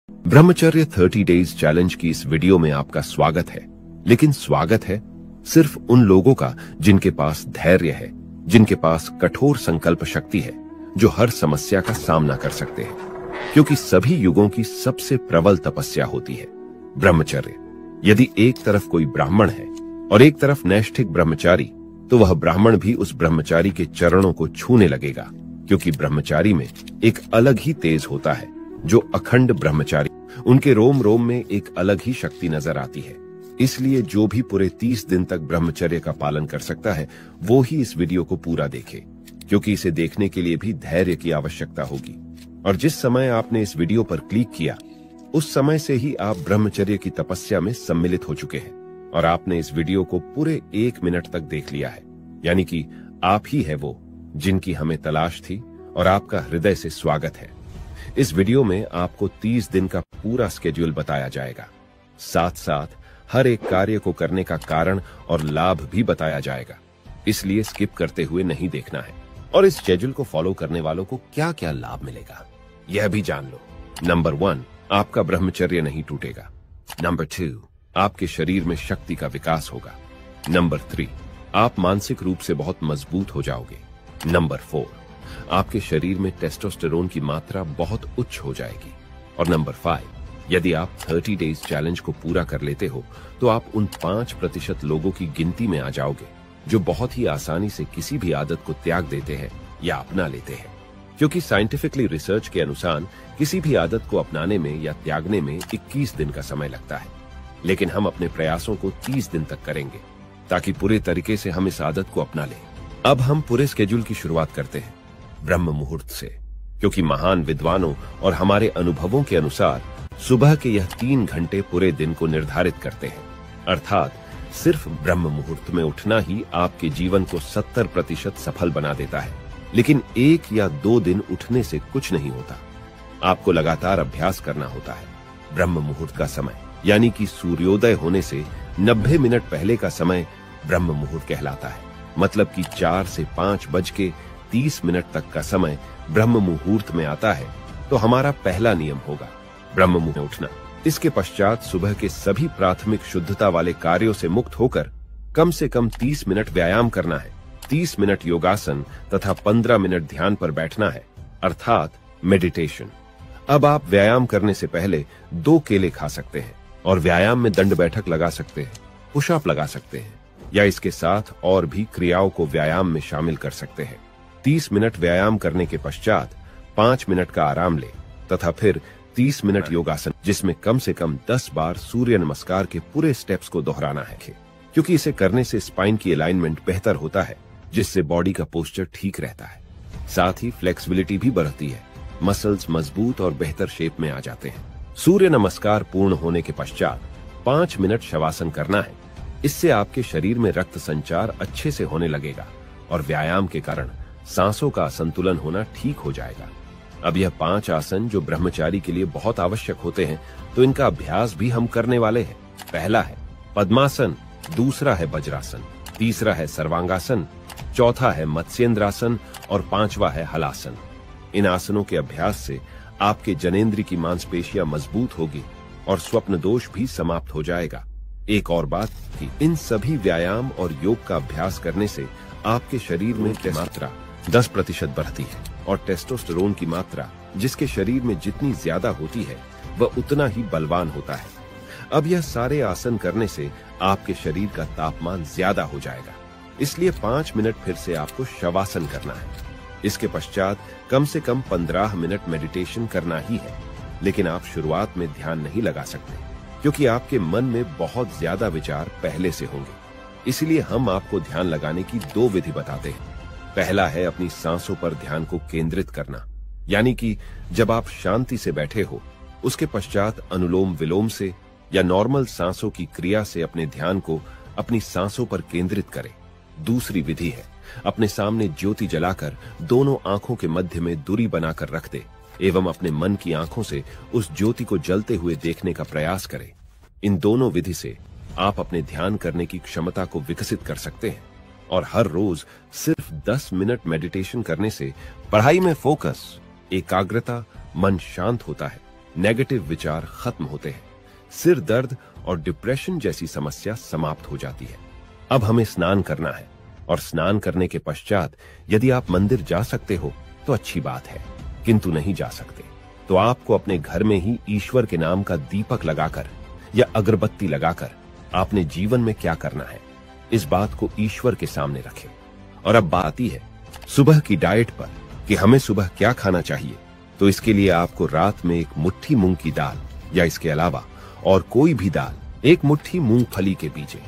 ब्रह्मचर्य 30 days challenge की इस वीडियो में आपका स्वागत है। लेकिन स्वागत है सिर्फ उन लोगों का जिनके पास धैर्य है, जिनके पास कठोर संकल्प शक्ति है, जो हर समस्या का सामना कर सकते हैं। क्योंकि सभी युगों की सबसे प्रबल तपस्या होती है ब्रह्मचर्य। यदि एक तरफ कोई ब्राह्मण है और एक तरफ नैष्ठिक ब्रह्मचारी, तो वह ब्राह्मण भी उस ब्रह्मचारी के चरणों को छूने लगेगा, क्योंकि ब्रह्मचारी में एक अलग ही तेज होता है। जो अखंड ब्रह्मचारी, उनके रोम रोम में एक अलग ही शक्ति नजर आती है। इसलिए जो भी पूरे 30 दिन तक ब्रह्मचर्य का पालन कर सकता है, वो ही इस वीडियो को पूरा देखे, क्योंकि इसे देखने के लिए भी धैर्य की आवश्यकता होगी। और जिस समय आपने इस वीडियो पर क्लिक किया, उस समय से ही आप ब्रह्मचर्य की तपस्या में सम्मिलित हो चुके हैं और आपने इस वीडियो को पूरे 1 मिनट तक देख लिया है। यानी कि आप ही है वो जिनकी हमें तलाश थी, और आपका हृदय से स्वागत है। इस वीडियो में आपको 30 दिन का पूरा स्केड्यूल बताया जाएगा। साथ साथ हर एक कार्य को करने का कारण और लाभ भी बताया जाएगा, इसलिए स्किप करते हुए नहीं देखना है। और इस शेड्यूल को फॉलो करने वालों को क्या क्या लाभ मिलेगा, यह भी जान लो। नंबर 1, आपका ब्रह्मचर्य नहीं टूटेगा। नंबर 2, आपके शरीर में शक्ति का विकास होगा। नंबर 3, आप मानसिक रूप से बहुत मजबूत हो जाओगे। नंबर 4, आपके शरीर में टेस्टोस्टेरोन की मात्रा बहुत उच्च हो जाएगी। और नंबर 5, यदि आप 30 डेज चैलेंज को पूरा कर लेते हो, तो आप उन 5% लोगों की गिनती में आ जाओगे जो बहुत ही आसानी से किसी भी आदत को त्याग देते हैं या अपना लेते हैं। क्योंकि साइंटिफिकली रिसर्च के अनुसार किसी भी आदत को अपनाने में या त्यागने में 21 दिन का समय लगता है, लेकिन हम अपने प्रयासों को 30 दिन तक करेंगे, ताकि पूरे तरीके से हम इस आदत को अपना लें। अब हम पूरे स्केड्यूल की शुरुआत करते हैं ब्रह्म मुहूर्त से, क्योंकि महान विद्वानों और हमारे अनुभवों के अनुसार सुबह के यह 3 घंटे पूरे दिन को निर्धारित करते हैं। अर्थात सिर्फ ब्रह्म मुहूर्त में उठना ही आपके जीवन को 70% सफल बना देता है। लेकिन 1 या 2 दिन उठने से कुछ नहीं होता, आपको लगातार अभ्यास करना होता है। ब्रह्म मुहूर्त का समय यानी कि सूर्योदय होने से 90 मिनट पहले का समय ब्रह्म मुहूर्त कहलाता है। मतलब कि 4 से 5:30 तक का समय ब्रह्म मुहूर्त में आता है। तो हमारा पहला नियम होगा ब्रह्म मुहूर्त में उठना। इसके पश्चात सुबह के सभी प्राथमिक शुद्धता वाले कार्यों से मुक्त होकर कम से कम 30 मिनट व्यायाम करना है। 30 मिनट योगासन तथा 15 मिनट ध्यान पर बैठना है, अर्थात मेडिटेशन। अब आप व्यायाम करने से पहले 2 केले खा सकते हैं और व्यायाम में दंड बैठक लगा सकते हैं, पुशअप लगा सकते हैं, या इसके साथ और भी क्रियाओं को व्यायाम में शामिल कर सकते हैं। 30 मिनट व्यायाम करने के पश्चात 5 मिनट का आराम ले तथा फिर 30 मिनट योगासन, जिसमें कम से कम 10 बार सूर्य नमस्कार के पूरे स्टेप्स को दोहराना है, क्योंकि इसे करने से स्पाइन की अलाइनमेंट बेहतर होता है, जिससे बॉडी का पोस्चर ठीक रहता है। साथ ही फ्लेक्सिबिलिटी भी बढ़ती है, मसल्स मजबूत और बेहतर शेप में आ जाते हैं। सूर्य नमस्कार पूर्ण होने के पश्चात 5 मिनट शवासन करना है। इससे आपके शरीर में रक्त संचार अच्छे से होने लगेगा और व्यायाम के कारण सांसों का संतुलन होना ठीक हो जाएगा। अब यह 5 आसन जो ब्रह्मचारी के लिए बहुत आवश्यक होते हैं, तो इनका अभ्यास भी हम करने वाले हैं। पहला है पद्मासन, दूसरा है वज्रासन, तीसरा है सर्वांगासन, चौथा है मत्स्येंद्रासन और 5वां है हलासन। इन आसनों के अभ्यास से आपके जनेंद्र की मांसपेशियां मजबूत होगी और स्वप्न दोष भी समाप्त हो जाएगा। एक और बात कि इन सभी व्यायाम और योग का अभ्यास करने से आपके शरीर में की मात्रा 10% बढ़ती है, और टेस्टोस्टेरोन की मात्रा जिसके शरीर में जितनी ज्यादा होती है, वह उतना ही बलवान होता है। अब यह सारे आसन करने से आपके शरीर का तापमान ज्यादा हो जाएगा, इसलिए 5 मिनट फिर से आपको शवासन करना है। इसके पश्चात कम से कम 15 मिनट मेडिटेशन करना ही है। लेकिन आप शुरुआत में ध्यान नहीं लगा सकते, क्योंकि आपके मन में बहुत ज्यादा विचार पहले से होंगे। इसलिए हम आपको ध्यान लगाने की 2 विधि बताते हैं। पहला है अपनी सांसों पर ध्यान को केंद्रित करना, यानी कि जब आप शांति से बैठे हो, उसके पश्चात अनुलोम विलोम से या नॉर्मल सांसों की क्रिया से अपने ध्यान को अपनी सांसों पर केंद्रित करें। दूसरी विधि है अपने सामने ज्योति जलाकर दोनों आंखों के मध्य में दूरी बनाकर रख दे एवं अपने मन की आंखों से उस ज्योति को जलते हुए देखने का प्रयास करें। इन दोनों विधि से आप अपने ध्यान करने की क्षमता को विकसित कर सकते हैं, और हर रोज सिर्फ 10 मिनट मेडिटेशन करने से पढ़ाई में फोकस, एकाग्रता, मन शांत होता है, नेगेटिव विचार खत्म होते हैं, सिर दर्द और डिप्रेशन जैसी समस्या समाप्त हो जाती है। अब हमें स्नान करना है और स्नान करने के पश्चात यदि आप मंदिर जा सकते हो तो अच्छी बात है, किंतु नहीं जा सकते तो आपको अपने घर में ही ईश्वर के नाम का दीपक लगाकर या अगरबत्ती लगाकर आपने जीवन में क्या करना है इस बात को ईश्वर के सामने रखें। और अब बात आती है सुबह की डाइट पर कि हमें सुबह क्या खाना चाहिए। तो इसके लिए आपको रात में एक मुट्ठी मूंग की दाल या इसके अलावा और कोई भी दाल, एक मुट्ठी मूंगफली के बीजे,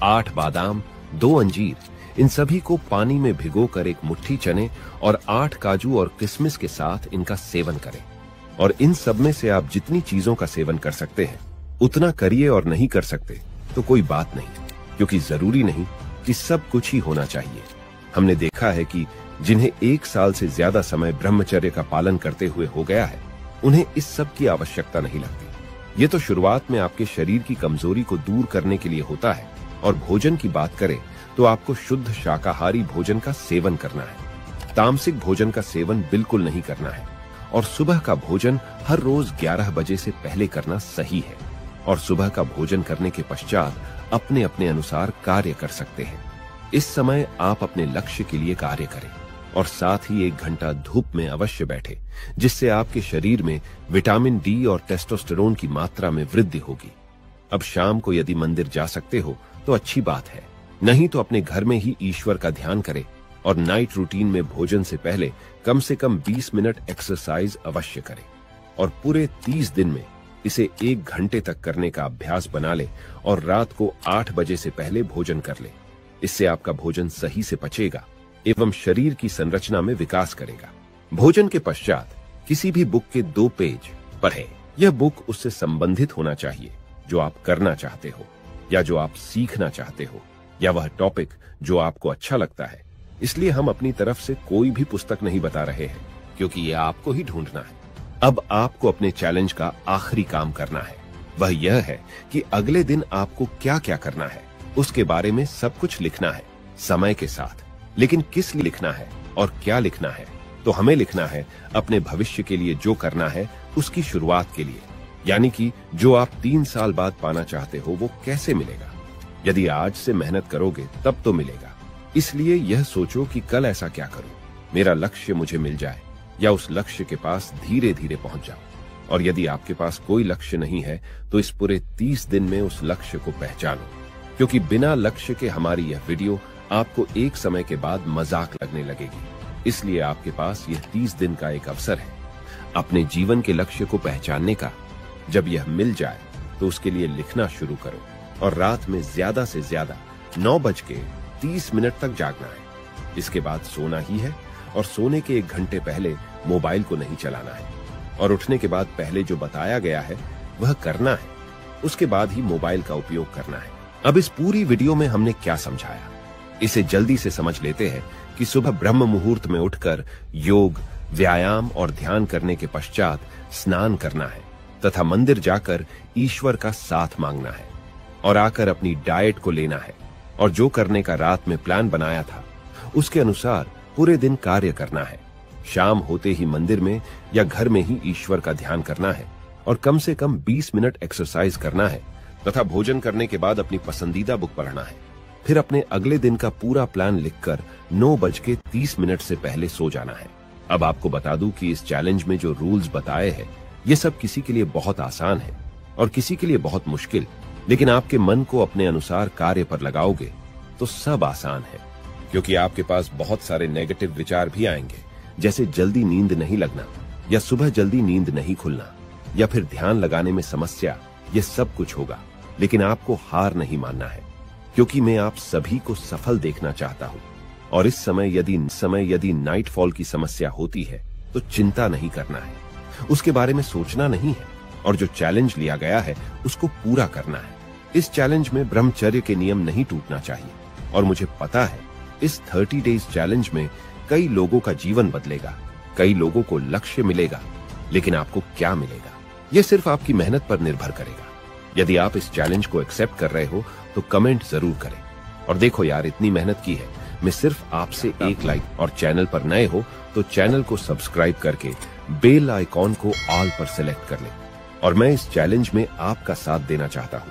8 बादाम, 2 अंजीर, इन सभी को पानी में भिगोकर एक मुट्ठी चने और 8 काजू और किशमिश के साथ इनका सेवन करें। और इन सब में से आप जितनी चीजों का सेवन कर सकते हैं उतना करिए, और नहीं कर सकते तो कोई बात नहीं, क्योंकि जरूरी नहीं कि सब कुछ ही होना चाहिए। हमने देखा है कि जिन्हें 1 साल से ज्यादा समय ब्रह्मचर्य का पालन करते हुए हो गया है, उन्हें इस सब की आवश्यकता नहीं लगती। ये तो शुरुआत में आपके शरीर की कमजोरी को दूर करने के लिए होता है। और भोजन की बात करें तो आपको शुद्ध शाकाहारी भोजन का सेवन करना है, तामसिक भोजन का सेवन बिल्कुल नहीं करना है। और सुबह का भोजन हर रोज 11 बजे से पहले करना सही है। और सुबह का भोजन करने के पश्चात अपने अपने अनुसार कार्य कर सकते हैं। इस समय आप अपने लक्ष्य के लिए कार्य करें और साथ ही 1 घंटा धूप में अवश्य बैठे, जिससे आपके शरीर में विटामिन डी और टेस्टोस्टेरोन की मात्रा में वृद्धि होगी। अब शाम को यदि मंदिर जा सकते हो तो अच्छी बात है, नहीं तो अपने घर में ही ईश्वर का ध्यान करें। और नाइट रूटीन में भोजन से पहले कम से कम 20 मिनट एक्सरसाइज अवश्य करें। और पूरे 30 दिन में इसे 1 घंटे तक करने का अभ्यास बना ले और रात को 8 बजे से पहले भोजन कर ले। इससे आपका भोजन सही से पचेगा एवं शरीर की संरचना में विकास करेगा। भोजन के पश्चात किसी भी बुक के 2 पेज पढ़ें। यह बुक उससे संबंधित होना चाहिए जो आप करना चाहते हो या जो आप सीखना चाहते हो, या वह टॉपिक जो आपको अच्छा लगता है। इसलिए हम अपनी तरफ से कोई भी पुस्तक नहीं बता रहे हैं, क्योंकि यह आपको ही ढूंढना है। अब आपको अपने चैलेंज का आखिरी काम करना है, वह यह है कि अगले दिन आपको क्या क्या करना है उसके बारे में सब कुछ लिखना है समय के साथ। लेकिन किस लिए लिखना है और क्या लिखना है? तो हमें लिखना है अपने भविष्य के लिए जो करना है उसकी शुरुआत के लिए, यानी कि जो आप 3 साल बाद पाना चाहते हो वो कैसे मिलेगा। यदि आज से मेहनत करोगे तब तो मिलेगा। इसलिए यह सोचो कि कल ऐसा क्या करूं, मेरा लक्ष्य मुझे मिल जाए या उस लक्ष्य के पास धीरे धीरे पहुंच जाओ। और यदि आपके पास कोई लक्ष्य नहीं है तो इस पूरे 30 दिन में उस लक्ष्य को पहचानो, क्योंकि बिना लक्ष्य के हमारी यह वीडियो आपको एक समय के बाद मजाक लगने लगेगी। इसलिए आपके पास यह 30 दिन का एक अवसर है अपने जीवन के लक्ष्य को पहचानने का। जब यह मिल जाए तो उसके लिए लिखना शुरू करो और रात में ज्यादा से ज्यादा 9:30 तक जागना है। इसके बाद सोना ही है और सोने के 1 घंटे पहले मोबाइल को नहीं चलाना है। और उठने के बाद पहले जो बताया गया है वह करना है, उसके बाद ही मोबाइल का उपयोग करना है। अब इस पूरी वीडियो में हमने क्या समझाया, इसे जल्दी से समझ लेते हैं कि सुबह ब्रह्म मुहूर्त में उठकर योग, व्यायाम और ध्यान करने के पश्चात स्नान करना है तथा मंदिर जाकर ईश्वर का साथ मांगना है और आकर अपनी डाइट को लेना है। और जो करने का रात में प्लान बनाया था उसके अनुसार पूरे दिन कार्य करना है। शाम होते ही मंदिर में या घर में ही ईश्वर का ध्यान करना है और कम से कम 20 मिनट एक्सरसाइज करना है तथा भोजन करने के बाद अपनी पसंदीदा बुक पढ़ना है। फिर अपने अगले दिन का पूरा प्लान लिखकर 9:30 से पहले सो जाना है। अब आपको बता दूं कि इस चैलेंज में जो रूल्स बताए हैं ये सब किसी के लिए बहुत आसान है और किसी के लिए बहुत मुश्किल, लेकिन आपके मन को अपने अनुसार कार्य पर लगाओगे तो सब आसान है। क्योंकि आपके पास बहुत सारे नेगेटिव विचार भी आएंगे, जैसे जल्दी नींद नहीं लगना या सुबह जल्दी नींद नहीं खुलना या फिर ध्यान लगाने में समस्या, ये सब कुछ होगा। लेकिन आपको हार नहीं मानना है, क्योंकि मैं आप सभी को सफल देखना चाहता हूं। और इस समय यदि नाइटफॉल की समस्या होती है तो चिंता नहीं करना है, उसके बारे में सोचना नहीं है और जो चैलेंज लिया गया है उसको पूरा करना है। इस चैलेंज में ब्रह्मचर्य के नियम नहीं टूटना चाहिए। और मुझे पता है इस 30 डेज चैलेंज में कई लोगों का जीवन बदलेगा, कई लोगों को लक्ष्य मिलेगा, लेकिन आपको क्या मिलेगा यह सिर्फ आपकी मेहनत पर निर्भर करेगा। यदि आप इस चैलेंज को एक्सेप्ट कर रहे हो तो कमेंट जरूर करें। और देखो यार, इतनी मेहनत की है, मैं सिर्फ आपसे एक लाइक, और चैनल पर नए हो तो चैनल को सब्सक्राइब करके बेल आइकॉन को ऑल पर सेलेक्ट कर लें, और मैं इस चैलेंज में आपका साथ देना चाहता हूं।